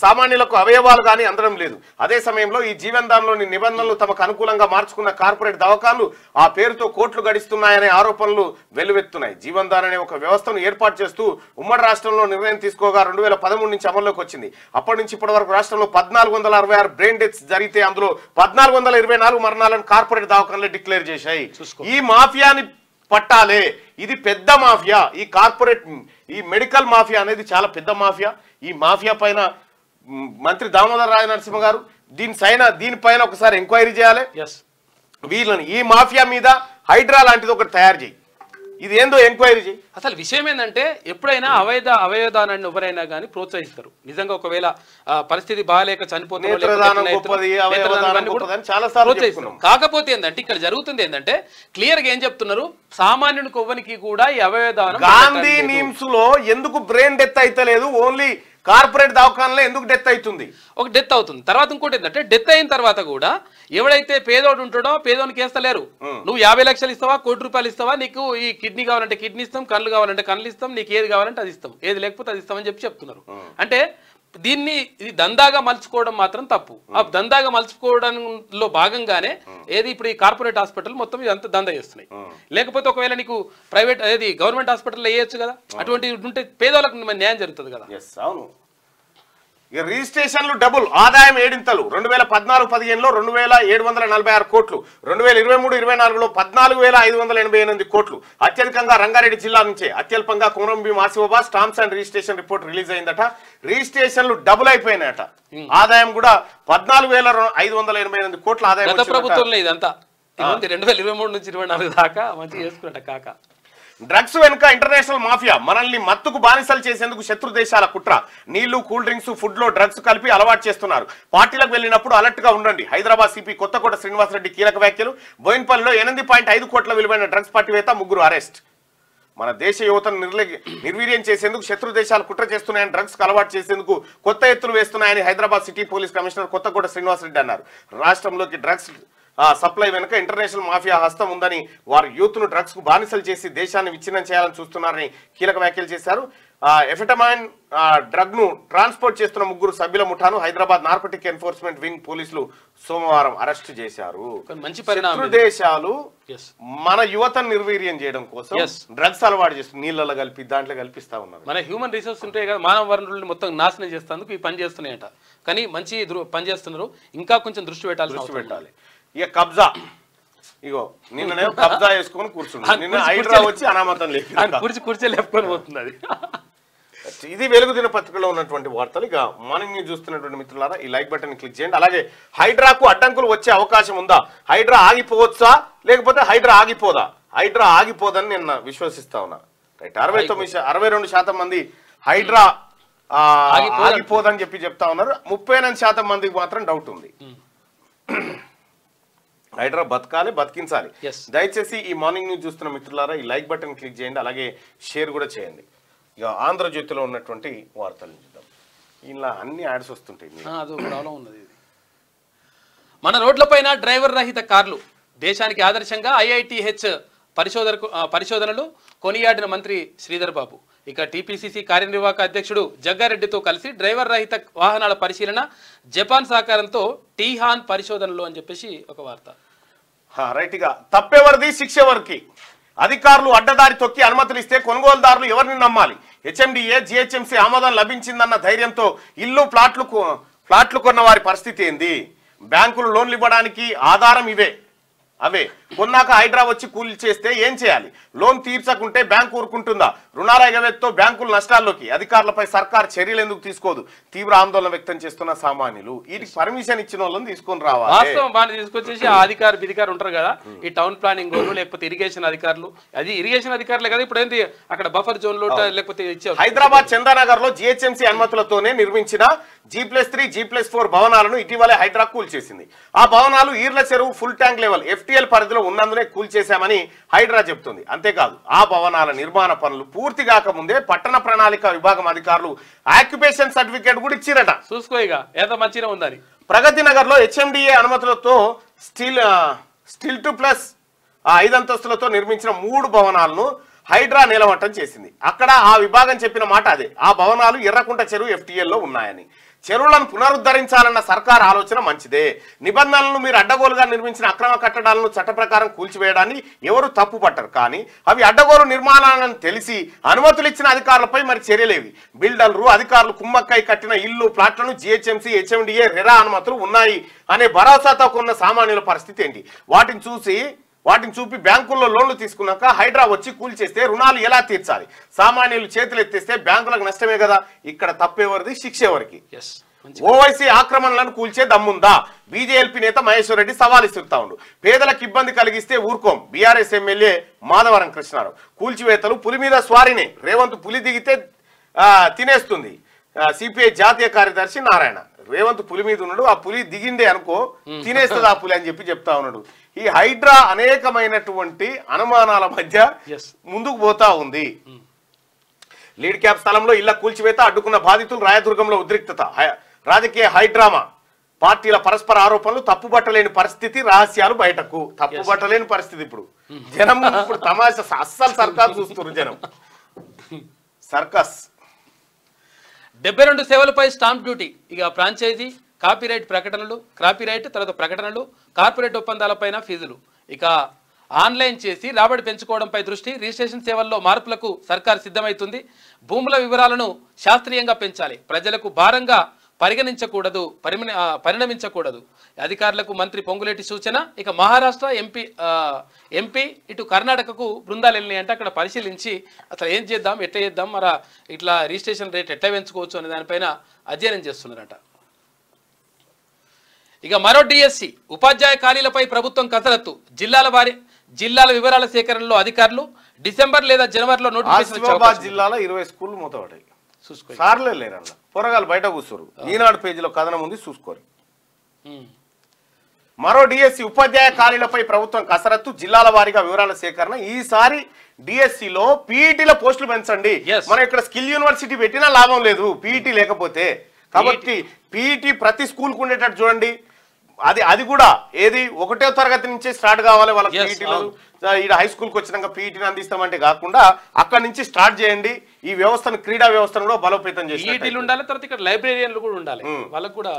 సామాన్యులకు అవయవాలు కానీ అందడం లేదు. అదే సమయంలో ఈ జీవన్ దాన్లోని నిబంధనలు తమకు అనుకూలంగా మార్చుకున్న కార్పొరేట్ దవాఖాన్లు ఆ పేరుతో కోట్లు గడిస్తున్నాయనే ఆరోపణలు వెల్లువెత్తున్నాయి. జీవన్ దాన్ అనే ఒక వ్యవస్థను ఏర్పాటు చేస్తూ ఉమ్మడి రాష్ట్రంలో నిర్ణయం తీసుకోగా 2013 నుంచి అమల్లోకి వచ్చింది. అప్పటి నుంచి ఇప్పటి వరకు రాష్ట్రంలో 1466 బ్రెయిన్ డెత్స్ జరిగితే అందులో 1424 మరణాలను కార్పొరేట్ దవాఖాన్లు డిక్లేర్ చేశాయి. ఈ మాఫియాని పట్టాలే. ఇది పెద్ద మాఫియా. ఈ కార్పొరేట్ ఈ మెడికల్ మాఫియా అనేది చాలా పెద్ద మాఫియా. ఈ మాఫియా పైన మంత్రి దామోదర్ రాజ నరసింహ గారు దీనిపైన ఒకసారి ఎంక్వైరీ చేయాలి. వీళ్ళని ఈ మాఫియా మీద హైడ్రా లాంటిది ఒకటి తయారు చేయి. ఇది ఏందో ఎంక్వైరీ చేయి. అసలు విషయం ఏంటంటే ఎప్పుడైనా అవయవదానాన్ని ఎవరైనా కానీ ప్రోత్సహిస్తారు. నిజంగా ఒకవేళ పరిస్థితి బాగాలేక ప్రోత్సహిస్తారు. కాకపోతే ఏంటంటే ఇక్కడ జరుగుతుంది ఏంటంటే క్లియర్ గా ఏం చెప్తున్నారు, సామాన్యుని కొవ్వనికి కూడా ఈ అవయవదానం. గాంధీ నిమ్స్ లో ఎందుకు బ్రెయిన్ డెత్ అయితలేదు, ఓన్లీ కార్పొరేట్ దవాఖానలో ఎందుకు డెత్ అవుతుంది? ఒక డెత్ అవుతుంది. తర్వాత ఇంకోటి ఏంటంటే డెత్ అయిన తర్వాత కూడా ఎవడైతే పేదోడు ఉంటాడో పేదోనికి వేస్తలేరు. నువ్వు 50 లక్షలు ఇస్తావా, ₹1 కోటి ఇస్తావా, నీకు ఈ కిడ్నీ కావాలంటే కిడ్నీ ఇస్తాం, కళ్ళు కావాలంటే కళ్ళు ఇస్తాం, నీకు ఏది కావాలంటే అది ఇస్తాం, ఏది లేకపోతే అది ఇస్తామని చెప్తున్నారు. అంటే ఇది దందాగా మలుచుకోవడం మాత్రం తప్పు. ఆ దందాగా మలుచుకోవడంలో భాగంగానే ఏది ఇప్పుడు ఈ కార్పొరేట్ హాస్పిటల్ మొత్తం ఇదంతా దందా చేస్తున్నాయి. లేకపోతే ఒకవేళ నీకు ప్రైవేట్ ఏది గవర్నమెంట్ హాస్పిటల్లో వేయచ్చు కదా. అటువంటి ఉంటే పేదవాళ్ళకు న్యాయం జరుగుతుంది కదా. అవును. ఇక రిజిస్ట్రేషన్లు డబుల్, ఆదాయం 7 2014-15లో 2746 కోట్లు, 2023-24లో 14,588 కోట్లు. అత్యధికంగా రంగారెడ్డి జిల్లా నుంచే, అత్యల్పంగా Komaram Bheem Asifabad stamps and registration report release అయిందట. రిజిస్ట్రేషన్లు డబుల్ అయిపోయినాయట. ఆదాయం కూడా 14,588 కోట్ల ఆదాయం. గత ప్రభుత్వంలో ఇదంతా 2023 నుంచి 24 దాకా మంచిగా చేసుకున్నట్ట కాక. డ్రగ్స్ వెనుక ఇంటర్నేషనల్ మాఫియా, మనల్ని మత్తుకు బానిసలు చేసేందుకు శత్రు దేశాల కుట్ర. నీళ్లు, కూల్ డ్రింక్స్, ఫుడ్ లో డ్రగ్స్ కలిపి అలవాటు చేస్తున్నారు. పార్టీలకు వెళ్ళినప్పుడు అలర్ట్ గా ఉండండి. హైదరాబాద్ సిపి కొత్తకోట శ్రీనివాసరెడ్డి కీలక వ్యాఖ్యలు. బోయిన్పల్లిలో 8.5 కోట్ల విలువైన డ్రగ్స్ పార్టీవేత్త, 3 అరెస్ట్. మన దేశ యువతను నిర్వీర్యం చేసేందుకు శత్రు దేశాలు కుట్ర చేస్తున్నాయని, డ్రగ్స్ అలవాటు చేసేందుకు కొత్త ఎత్తులు వేస్తున్నాయని Hyderabad city police commissioner Kothakota Srinivas Reddy అన్నారు. రాష్ట్రంలోకి డ్రగ్స్ సప్లై వెనుక ఇంటర్నేషనల్ మాఫియా హస్తం ఉందని, వారు యూత్ ను డ్రగ్స్ కు బానిసలు చేసి దేశాన్ని విచ్ఛిన్నం చేయాలని చూస్తున్నారని కీలక వ్యాఖ్యలు చేశారు. ఎఫెటమైన్ డ్రగ్ ను ట్రాన్స్పోర్ట్ చేస్తున్న 3 సభ్యుల ముఠాను హైదరాబాద్ నార్కోటిక్ ఎన్ఫోర్స్మెంట్ వింగ్ పోలీసులు సోమవారం అరెస్ట్ చేశారు. శత్రు దేశాలు మన యువతను నిర్వీర్యం చేయడం కోసం డ్రగ్స్ అలవాటు చేస్తుంది, నీళ్ళలో కలిపి దాంట్లో కల్పిస్తా ఉన్నారు. మన హ్యూమన్ రిసోర్స్ ఉంటాయి కదా, మానవ వనరులను మొత్తం నాశనం చేస్తేందుకు ఈ పని చేస్తున్నాయట. కానీ మంచి పని చేస్తున్నారు, ఇంకా కొంచెం దృష్టి పెట్టాలి. ఇక కబ్జా, ఇగో నిన్న కబ్జా చేసుకొని కూర్చుంది. నిన్న హైడ్రా వచ్చి అనామతం కుర్చీ లేపుకొని పోతుంది. అది ఇది వెలుగు దినపత్రికలో ఉన్నటువంటి వార్తలు. ఇక మార్నింగ్ న్యూస్ చూస్తున్నటువంటి మిత్రులారా ఈ లైక్ బటన్ క్లిక్ చేయండి. అలాగే హైడ్రాకు అడ్డంకులు వచ్చే అవకాశం ఉందా, హైడ్రా ఆగిపోవచ్చా లేకపోతే హైడ్రా ఆగిపోదా? హైడ్రా ఆగిపోదని నేను విశ్వసిస్తా ఉన్నా. రైట్, 62% మంది హైడ్రా ఆగిపోదని చెప్తా ఉన్నారు. 38% మందికి మాత్రం డౌట్ ఉంది. హైడ్రా బతకాలి, బతికించాలి. దయచేసి ఈ మార్నింగ్ న్యూస్ చూస్తున్న మిత్రులారా ఈ లైక్ బటన్ క్లిక్ చేయండి, అలాగే షేర్ కూడా చేయండి. ఇక ఆంధ్రజ్యోతిలో ఉన్నటువంటి వార్తలు చూద్దాం. ఇలా అన్ని యాడ్స్ వస్తుంటాయి. మన రోడ్లపైన డ్రైవర్ రహిత కార్లు, దేశానికి ఆదర్శంగా IITH పరిశోధనలు కొనియాడిన మంత్రి శ్రీధర్ బాబు. ఇక టీపీసీసీ కార్యనిర్వాహక అధ్యక్షుడు జగ్గారెడ్డితో కలిసి డ్రైవర్ రహిత వాహనాల పరిశీలన, జపాన్ సహకారంతో టీహాన్ పరిశోధనలు అని చెప్పేసి ఒక వార్త. రైట్, గా తప్పెవరిది శిక్ష ఎవరికి? అధికారులు అడ్డదారి తొక్కి అనుమతులు ఇస్తే కొనుగోలుదారులు ఎవరిని నమ్మాలి? HMDA GHMC ఆమోదం లభించిందన్న ధైర్యంతో ఇల్లు ప్లాట్లు కొన్న వారి పరిస్థితి ఏంది? బ్యాంకులు లోన్లు ఇవ్వడానికి ఆధారం అవే కొన్నాక హైడ్రా వచ్చి కూలి చేస్తే ఏం చేయాలి? లోన్ తీర్చకుంటే బ్యాంకు ఊరుకుంటుందా? రుణాల ఎగవేత్తో బ్యాంకులు నష్టాల్లోకి. అధికారులపై సర్కార్ చర్యలు ఎందుకు తీసుకోదు? తీవ్ర ఆందోళన వ్యక్తం చేస్తున్న సామాన్యులు. వీటికి పర్మిషన్ ఇచ్చిన వాళ్ళని తీసుకొని రావాలి. వాస్తవం బాగా తీసుకొచ్చేసి అధికారులు ఉంటారు కదా, ఈ టౌన్ ప్లానింగ్ లేకపోతే ఇరిగేషన్ అధికారులు, అది ఇరిగేషన్ అధికారులే కదా. ఇప్పుడు ఏంటి అక్కడ బఫర్ జోన్ లో లేకపోతే హైదరాబాద్ చందానగర్ లో GHMC అనుమతులతోనే నిర్మించిన G+3, G+4 భవనాలను ఇటీవలే హైడ్రా కూల్చేసింది. ఆ భవనాలు ఈర్ల చెరువు ఫుల్ ట్యాంక్ లెవెల్ FTL పరిధిలో ఉన్నందునే కూల్చేశామని హైడ్రా చెబుతుంది. అంతేకాదు ఆ భవనాల నిర్మాణ పనులు పూర్తి కాకముందే పట్టణ ప్రణాళిక విభాగం అధికారులు ఆక్యుపేషన్ సర్టిఫికేట్ కూడా ఇచ్చిరట. చూసుకోగా ఎంత మంచిగా ఉందని. ప్రగతి నగర్ లో HMDA అనుమతులతో స్టిల్ 2+5 అంతస్తులతో నిర్మించిన 3 భవనాలను హైడ్రా నేలమట్టం చేసింది. అక్కడ ఆ విభాగం చెప్పిన మాట అదే. ఆ భవనాలు ఎర్రకుంట చెరువు FTL లో ఉన్నాయని. చెరువులను పునరుద్ధరించాలన్న సర్కార్ ఆలోచన మంచిదే. నిబంధనలను మీరు అడ్డగోలుగా నిర్మించిన అక్రమ కట్టడాలను చట్ట ప్రకారం కూల్చివేయడాన్ని ఎవరు తప్పు పట్టరు. కానీ అవి అడ్డగోలు నిర్మాణాలను తెలిసి అనుమతులు ఇచ్చిన అధికారులపై మరి చర్యలేవి? బిల్డర్లు అధికారులు కుమ్మక్కై కట్టిన ఇల్లు ప్లాట్లను GHMC HMDA రెరా అనుమతులు ఉన్నాయి అనే భరోసాతో ఉన్న సామాన్యుల పరిస్థితి ఏంటి? వాటిని చూపి బ్యాంకుల్లో లోన్లు తీసుకున్నాక హైడ్రా వచ్చి కూల్చేస్తే రుణాలు ఎలా తీర్చాలి? సామాన్యులు చేతులు ఎత్తేస్తే బ్యాంకులకు నష్టమే కదా. ఇక్కడ తప్పెవరిది, శిక్ష ఎవరికి? ఓవైసీ ఆక్రమణలను కూల్చే దమ్ముందా? బీజేపీ నేత మహేశ్వర్ రెడ్డి సవాల్ ఇస్తుతా ఉండు. పేదలకు ఇబ్బంది కలిగిస్తే ఊరుకోం. బీఆర్ఎస్ ఎమ్మెల్యే మాధవరం కృష్ణారావు. కూల్చివేతలు పులి మీద స్వారీనే, రేవంత్ పులి దిగితే తినేస్తుంది. సిపిఐ జాతీయ కార్యదర్శి నారాయణ. రేవంత్ పులి మీద ఉన్నాడు, ఆ పులి దిగిండే అనుకో తినేస్తుంది ఆ పులి అని చెప్తా ఉన్నాడు. ఈ హైడ్రా అనేకమైనటువంటి అనుమానాల మధ్య ముందుకు పోతా ఉంది. లీడ్ క్యాప్ స్థలంలో ఇళ్ల కూల్చివేత, అడ్డుకున్న బాధితులు, రాయదుర్గంలో ఉద్రిక్తత, రాజకీయ హైడ్రామా, పార్టీల పరస్పర ఆరోపణలు, తప్పుబట్టలేని పరిస్థితి, రహస్యాలు బయటకు. తప్పుబట్టలేని పరిస్థితి ఇప్పుడు జనం ఇప్పుడు తమాషా అస్సలు సర్కార్ చూస్తున్నారు జనం. సర్కస్ 72 సేవలపై స్టాంప్ డ్యూటీ. ఇక ఫ్రాంచైజీ, కాపీరైట్ ప్రకటనలు, కాపీరైట్ తర్వాత ప్రకటనలు, కార్పొరేట్ ఒప్పందాలపైన ఫీజులు. ఇక ఆన్లైన్ చేసి రాబడి పెంచుకోవడంపై దృష్టి. రిజిస్ట్రేషన్ సేవల్లో మార్పులకు సర్కార్ సిద్ధమవుతుంది. భూముల వివరాలను శాస్త్రీయంగా పెంచాలి. ప్రజలకు భారంగా పరిణమించకూడదు. అధికారులకు మంత్రి పొంగులేటి సూచన. ఇక మహారాష్ట్ర ఎంపీ ఇటు కర్ణాటకకు బృందాలు వెళ్ళినాయంటే అక్కడ పరిశీలించి అసలు ఏం చేద్దాం, ఎట్లా చేద్దాం, మరి ఇట్లా రిజిస్ట్రేషన్ రేట్ ఎట్లా పెంచుకోవచ్చు అనే దానిపైన అధ్యయనం చేస్తున్నారట. ఇక మరో డిఎస్సి ఉపాధ్యాయ ఖాళీలపై ప్రభుత్వం కసరత్తు. జిల్లాల వివరాల సేకరణలో అధికారులు. డిసెంబర్ లేదా జనవరిలో నోటిఫికేషన్. జిల్లాలో 20 స్కూళ్లు మూతపడ్డాయి. సార్లే లేరన్న పొరగాలు బయట కూర్చోరు. ఈనాడు పేజీలో కథనం ఉంది చూసుకోరు. మరో డిఎస్సి ఉపాధ్యాయ ఖాళీలపై ప్రభుత్వం కసరత్తు. జిల్లాల వారీగా వివరాల సేకరణ. ఈసారి డిఎస్సిలో పీఈటీల పోస్టులు పెంచండి. మనం ఇక్కడ స్కిల్ యూనివర్సిటీ పెట్టినా లాభం లేదు పీఈటీ లేకపోతే. కాబట్టి పీఈటీ ప్రతి స్కూల్కి ఉండేటట్టు చూడండి. అది కూడా ఏది 1వ తరగతి నుంచే స్టార్ట్ కావాలి వాళ్ళకి పీఈటీలు. ఇక్కడ హై స్కూల్కి వచ్చినాక పీఈటీని అందిస్తామంటే కాకుండా అక్కడి నుంచి స్టార్ట్ చేయండి. ఈ వ్యవస్థను, క్రీడా వ్యవస్థను కూడా బలోపేతం చేసి ఉండాలి. తర్వాత ఇక్కడ లైబ్రరీలు కూడా ఉండాలి. వాళ్ళకు కూడా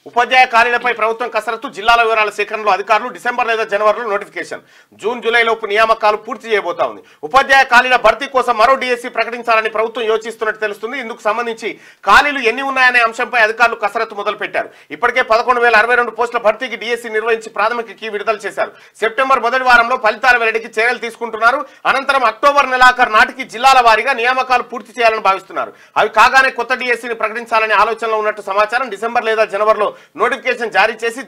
ఉపాధ్యాయ ఖాళీలపై ప్రభుత్వం కసరత్తు. జిల్లాల వివరాల సేకరణలో అధికారులు. డిసెంబర్ లేదా జనవరిలో నోటిఫికేషన్. జూన్ జూలై లోపు నియామకాలు పూర్తి చేయబోతా ఉంది. ఉపాధ్యాయ ఖాళీల భర్తీ కోసం మరో డిఎస్సి ప్రకటించాలని ప్రభుత్వం యోచిస్తున్నట్టు తెలుస్తుంది. ఇందుకు సంబంధించి ఖాళీలు ఎన్ని ఉన్నాయనే అంశంపై అధికారులు కసరత్తు మొదలు పెట్టారు. ఇప్పటికే 11,062 పోస్టుల భర్తీకి డిఎస్సి నిర్వహించి ప్రాథమిక కీ విడుదల చేశారు. సెప్టెంబర్ మొదటి వారంలో ఫలితాల వెల్లడికి చర్యలు తీసుకుంటున్నారు. అనంతరం అక్టోబర్ నెలాఖరు నాటికి జిల్లాల వారీగా నియామకాలు పూర్తి చేయాలని భావిస్తున్నారు. అవి కాగానే కొత్త డిఎస్సిని ప్రకటించాలనే ఆలోచనలో ఉన్నట్టు సమాచారం. డిసెంబర్ లేదా జనవరిలో నోటిఫికేషన్ జారీ చేసి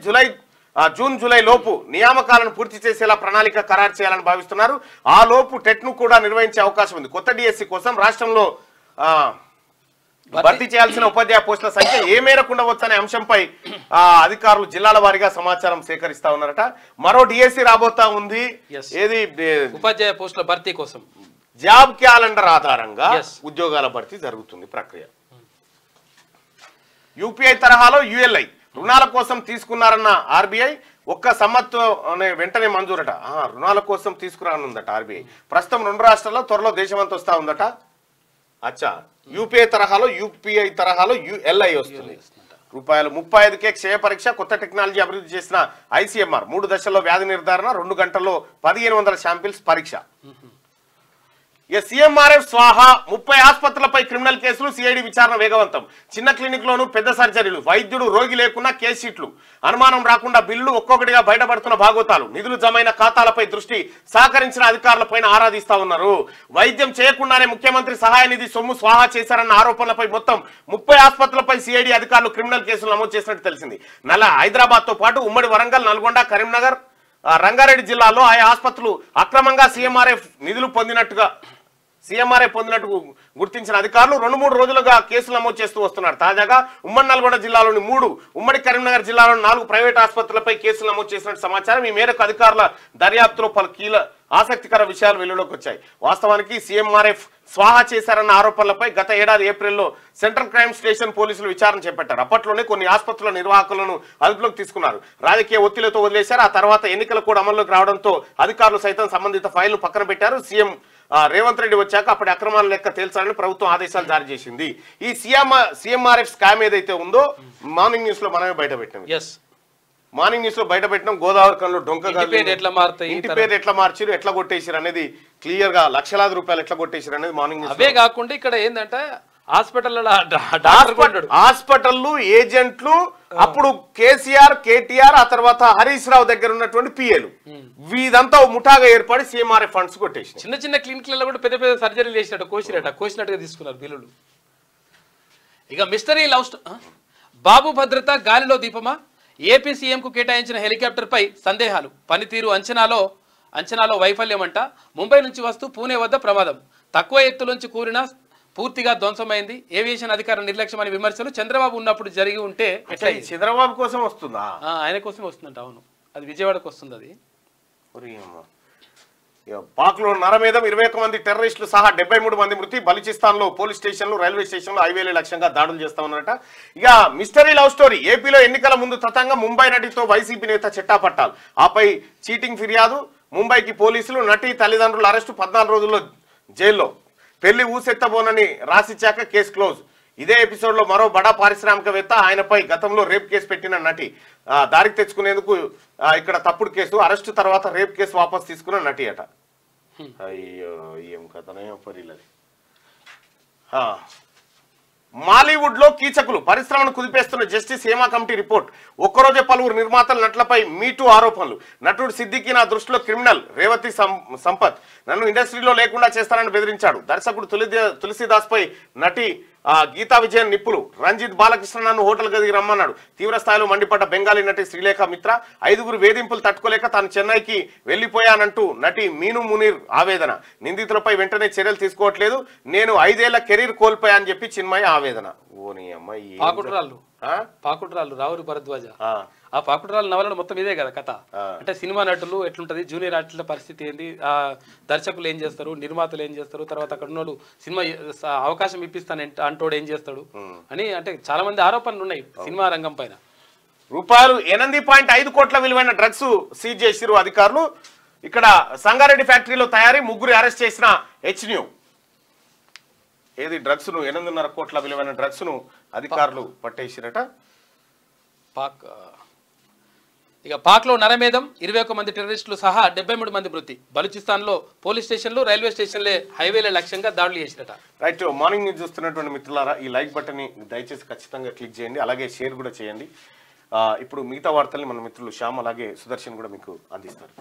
జూన్ జూలై లోపు నియామకాలను పూర్తి చేసేలా ప్రణాళిక ఖరారు చేయాలని భావిస్తున్నారు. ఆ లోపు టెట్ను కూడా నిర్వహించే అవకాశం ఉంది. కొత్త డిఎస్సి కోసం రాష్ట్రంలో భర్తీ చేయాల్సిన ఉపాధ్యాయ పోస్టుల సంఖ్య ఏ మేరకు ఉండవచ్చనే అంశంపై అధికారులు జిల్లాల వారీగా సమాచారం సేకరిస్తా ఉన్నారట. మరో డిఎస్సి రాబోతా ఉంది. ఏది ఉపాధ్యాయ పోస్టుల భర్తీ కోసం జాబ్ క్యాలెండర్ ఆధారంగా ఉద్యోగాల భర్తీ జరుగుతుంది ప్రక్రియ. యూపీఐ తరహాలో యుఎల్ఐ రుణాల కోసం తీసుకున్నారన్న ఆర్బీఐ. 1 సంవత్సరం వెంటనే మంజూరట. రుణాల కోసం తీసుకురానుందట ఆర్బీఐ. ప్రస్తుతం 2 రాష్ట్రాల్లో, త్వరలో దేశమంతా వస్తా ఉందట. అచ్చా, యూపీఐ తరహాలో యుఎల్ఐ వస్తుంది. రూపాయలు 35కే క్షయ పరీక్ష. కొత్త టెక్నాలజీ అభివృద్ధి చేసిన ఐసీఎంఆర్. 3 దశల్లో వ్యాధి నిర్ధారణ. 2 గంటల్లో 1500 శాంపిల్స్ పరీక్ష. సీఎంఆర్ఎఫ్ స్వాహా. 30 ఆసుపత్రులపై క్రిమినల్ కేసులు. సిఐడి విచారణ వేగవంతం. చిన్న క్లినిక్ లోను పెద్ద సర్జరీలు. వైద్యుడు రోగి లేకున్నా కేసు షీట్లు. అనుమానం రాకుండా బిల్లులు ఒక్కొక్కటిగా బయటపడుతున్న భాగోతాలు. నిధులు జమైన ఖాతాలపై దృష్టి. సహకరించిన అధికారులపైన ఆరాధిస్తా ఉన్నారు. వైద్యం చేయకుండానే ముఖ్యమంత్రి సహాయ నిధి సొమ్ము స్వాహా చేశారన్న ఆరోపణలపై మొత్తం 30 ఆసుపత్రులపై సిఐడి అధికారులు క్రిమినల్ కేసులు నమోదు చేసినట్టు తెలిసింది. హైదరాబాద్ తో పాటు ఉమ్మడి వరంగల్, నల్గొండ, కరీంనగర్, రంగారెడ్డి జిల్లాలో ఆయా ఆసుపత్రులు అక్రమంగా సీఎంఆర్ఎఫ్ నిధులు పొందినట్టు గుర్తించిన అధికారులు 2-3 రోజులుగా కేసులు నమోదు చేస్తూ వస్తున్నారు. తాజాగా ఉమ్మడి నల్గొండ జిల్లాలోని 3, ఉమ్మడి కరీంనగర్ జిల్లాలోని 4 ప్రైవేట్ ఆసుపత్రులపై కేసులు నమోదు చేసినట్టు సమాచారం. ఈ మేరకు అధికారుల దర్యాప్తులో పలు ఆసక్తికర విషయాలు వెలుగులోకి వచ్చాయి. వాస్తవానికి సీఎంఆర్ఎఫ్ స్వాహా చేశారన్న ఆరోపణలపై గత ఏడాది ఏప్రిల్లో సెంట్రల్ క్రైమ్ స్టేషన్ పోలీసులు విచారణ చేపట్టారు. అప్పట్లోనే కొన్ని ఆసుపత్రుల నిర్వాహకులను అదుపులోకి తీసుకున్నారు. రాజకీయ ఒత్తిడితో వదిలేశారు. ఆ తర్వాత ఎన్నికలు కూడా అమల్లోకి రావడంతో అధికారులు సైతం సంబంధిత ఫైల్ను పక్కన పెట్టారు. సీఎం రేవంత్ రెడ్డి వచ్చాక అప్పటి అక్రమాల లెక్క తేల్చాలని ప్రభుత్వం ఆదేశాలు జారీ చేసింది. ఈ సీఎంఆర్ఎఫ్ స్కామ్ ఏదైతే ఉందో మార్నింగ్ న్యూస్ లో మనమే బయట పెట్టాం. మార్నింగ్ న్యూస్ లో బయట పెట్టినాం. గోదావరి కన్లో డొంక ఇంటి పేరు ఎట్లా మార్చారు, ఎట్లా కొట్టేసారు అనేది క్లియర్ గా లక్షలాది రూపాయలు ఎట్లా కొట్టేసారు అనేది మార్నింగ్ న్యూస్. అవే కాకుండా ఇక్కడ ఏంటంటే హాస్పిటల్ ఏజెంట్లు అప్పుడు కేసీఆర్, కేటీఆర్, ఆ తర్వాత హరీష్ రావు దగ్గర ఉన్నటువంటి పిఏలు వీదంతా ముఠాగా ఏర్పడి సీఎంఆర్ఎఫ్ ఫండ్స్ కొట్టేసి చిన్న చిన్న క్లినిక్లలో కూడా పెద్ద పెద్ద సర్జరీలు చేసినట్టు కోసినట్టుగా తీసుకున్నారు బిల్లులు. ఇక మిస్టరీ లవ్ బాబు భద్రత గాలిలో దీపమా? ఏపీ సీఎంకు కేటాయించిన హెలికాప్టర్పై సందేహాలు, పనితీరు అంచనాలో వైఫల్యమంట. ముంబై నుంచి వస్తూ పూణే వద్ద ప్రమాదం, తక్కువ ఎత్తులోంచి కూలిన పూర్తిగా ధ్వంసమైంది. ఏవియేషన్ అధికారుల నిర్లక్ష్యమని విమర్శలు. చంద్రబాబు ఉన్నప్పుడు జరిగి ఉంటే ఎట్లా? చంద్రబాబు కోసం వస్తుందా? ఆయన కోసం వస్తుందంట. అవును, అది విజయవాడకు వస్తుంది. అది పాక్లో నరమేధం, 21 మంది టెర్రరిస్టులు సహా 73 మంది మృతి. బలూచిస్తాన్లో పోలీస్ స్టేషన్లు, రైల్వే స్టేషన్లు, హైవేల లక్ష్యంగా దాడులు చేస్తా ఉన్నారట. ఇక మిస్టరీ లవ్ స్టోరీ. ఏపీలో ఎన్నికల ముందు తతంగం, ముంబై నటితో వైసీపీ నేత చెట్టాపట్టాలు. ఆపై చీటింగ్ ఫిర్యాదు, ముంబైకి పోలీసులు, నటి తల్లిదండ్రుల అరెస్టు, 14 రోజుల్లో జైల్లో. పెళ్లి ఊసెత్తబోనని రాసిచ్చాక కేసు క్లోజ్. ఇదే ఎపిసోడ్ లో మరో బడా పారిశ్రామికవేత్త, ఆయనపై గతంలో రేప్ కేసు పెట్టిన నటి దారికి తెచ్చుకునేందుకు ఇక్కడ తప్పుడు కేసు, అరెస్టు తర్వాత రేప్ కేసు వాపసు తీసుకున్న నటి అట. అయ్యో ఏం కథనే పరిలది. మాలీవుడ్ లో కీచకులు, పరిశ్రమను కుదిపేస్తున్న జస్టిస్ హేమా కమిటీ రిపోర్ట్. ఒక్కరోజే పలువురు నిర్మాతల నటులపై మీటూ ఆరోపణలు. నటుడు సిద్దికి నా దృష్టిలో క్రిమినల్. రేవతి సంపత్ నన్ను ఇండస్ట్రీలో లేకుండా చేస్తానని బెదిరించాడు. దర్శకుడు తులసిదాస్ పై నటి గీతా విజయన్ నిప్పులు. రంజిత్ బాలకృష్ణ నన్ను హోటల్ గదికి రమ్మన్నాడు. తీవ్ర స్థాయిలో మండిపడ్డ బెంగాలీ నటి శ్రీలేఖ మిత్ర. 5గురు వేధింపులు తట్టుకోలేక తాను చెన్నైకి వెళ్లిపోయానంటూ నటి మీను మునీర్ ఆవేదన. నిందితులపై వెంటనే చర్యలు తీసుకోవట్లేదు, నేను 5 ఏళ్ల కెరీర్ కోల్పోయా అని చెప్పి చిన్మయి ఆవేదన. ఓని అమ్మాయి పాకుట్రాళ్ళు రావురి భరద్వాజ. ఆ పాకుట్రాళ్ళ నవలను మొత్తం ఇదే కదా కథ. అంటే సినిమా నటులు ఎట్లుంటది, జూనియర్ ఆర్టిస్టుల పరిస్థితి ఏంది, ఆ దర్శకులు ఏం చేస్తారు, నిర్మాతలు ఏం చేస్తారు, తర్వాత అక్కడ ఉన్నోడు సినిమా అవకాశం ఇప్పిస్తాను అంటోడు ఏం చేస్తాడు అని, అంటే చాలా మంది ఆరోపణలు ఉన్నాయి సినిమా రంగం పైన. రూపాయలు 8.5 కోట్ల విలువైన డ్రగ్స్ సీజ్ చేసిరు అధికారులు. ఇక్కడ సంగారెడ్డి ఫ్యాక్టరీలో తయారీ, 3 అరెస్ట్ చేసిన హెచ్న్యూ. ఏది డ్రగ్స్ ను 8.5 కోట్ల విలువైన డ్రగ్స్ ను అధికారులు పట్టేసిరట. ఇక పాక్లో నరమేధం, 21 మంది టెర్రరిస్టులు సహా 73 మంది మృతి. బలూచిస్తాన్లో పోలీస్ స్టేషన్లు, రైల్వే స్టేషన్లే హైవేల లక్ష్యంగా దాడులు చేసిరట. రైట్, మార్నింగ్ న్యూస్ చూస్తున్నటువంటి మిత్రులారా, ఈ లైక్ బటన్ ని దయచేసి ఖచ్చితంగా క్లిక్ చేయండి, అలాగే షేర్ కూడా చేయండి. ఇప్పుడు మిగతా వార్తల్ని మన మిత్రులు శ్యామ్ అలాగే సుదర్శన్ కూడా మీకు అందిస్తారు.